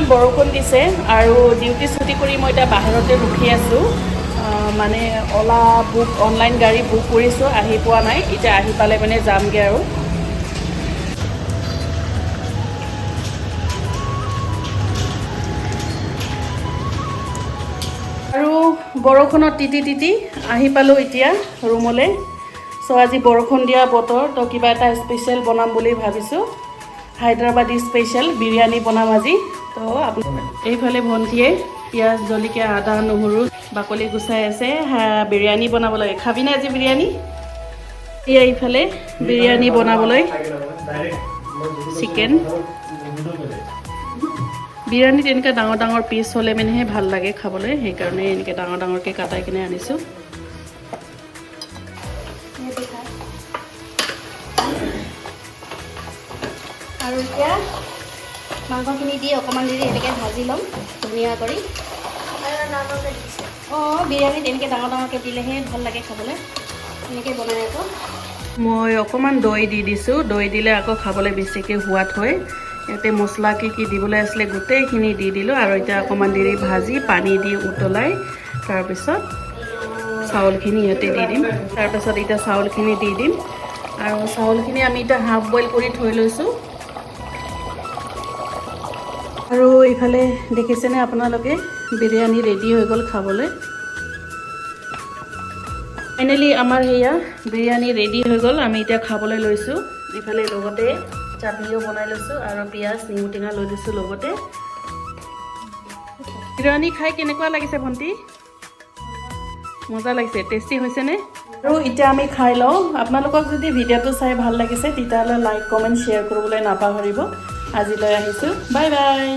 বৰষুণ দিছে আৰু ডিউটি ছুটি কৰি মই এতিয়া বাহিৰতে ৰখি আছোঁ মানে অলা বুক অনলাইন গাড়ী বুক কৰিছোঁ আহি পোৱা নাই এতিয়া আহি পালে মানে যামগৈ আৰু বৰষুণত তিতি আহি পালোঁ এতিয়া ৰুমলৈ চ' আজি বৰষুণ দিয়া বতৰ তো কিবা এটা স্পেচিয়েল বনাম বুলি ভাবিছোঁ হায়দৰাবাদী স্পেচিয়েল বিৰিয়ানী বনাম আজি তো এইফালে ভণ্টিয়ে পিঁয়াজ জলকীয়া আদা নহৰু বাকলি গুচাই আছে বিৰিয়ানী বনাবলৈ খাবিনে আজি বিৰিয়ানী এইফালে বিৰিয়ানী বনাবলৈ চিকেন বিৰিয়ানীত এনেকৈ ডাঙৰ ডাঙৰ পিচ হ'লে মানেহে ভাল লাগে খাবলৈ সেইকাৰণে এনেকৈ ডাঙৰ ডাঙৰকৈ কাটাই কিনে আনিছোঁ আৰু এতিয়া মাংসখিনি দি অকণমান দেৰি এনেকৈ ভাজি ল'ম ধুনীয়া কৰি অঁ বিৰিয়ানীত এনেকৈ ডাঙৰ ডাঙৰকৈ দিলেহে ভাল লাগে খাবলৈ এনেকৈ বনাই আকৌ মই অকণমান দৈ দি দিছোঁ দৈ দিলে আকৌ খাবলৈ বেছিকৈ সোৱাদ হয় ইয়াতে মছলা কি দিবলৈ আছিলে গোটেইখিনি দি দিলোঁ আৰু এতিয়া অকণমান দেৰি ভাজি পানী দি উতলাই তাৰপিছত চাউলখিনি ইয়াতে দি দিম তাৰপিছত এতিয়া চাউলখিনি দি দিম আৰু চাউলখিনি আমি এতিয়া হাফ বইল কৰি থৈ লৈছোঁ আৰু ইফালে দেখিছেনে আপোনালোকে বিৰিয়ানী ৰেডি হৈ গ'ল খাবলৈ ফাইনেলি আমাৰ সেয়া বিৰিয়ানী ৰেডি হৈ গ'ল আমি এতিয়া খাবলৈ লৈছোঁ ইফালে লগতে চাটনিও বনাই লৈছোঁ আৰু পিঁয়াজ নেমু টেঙা লৈ লৈছোঁ লগতে বিৰিয়ানী খাই কেনেকুৱা লাগিছে ভণ্টি মজা লাগিছে টেষ্টি হৈছেনে আৰু এতিয়া আমি খাই লওঁ আপোনালোকক যদি ভিডিঅ'টো চাই ভাল লাগিছে তেতিয়াহ'লে লাইক কমেণ্ট শ্বেয়াৰ কৰিবলৈ নাপাহৰিব আজিলৈ আহিছোঁ বাই বাই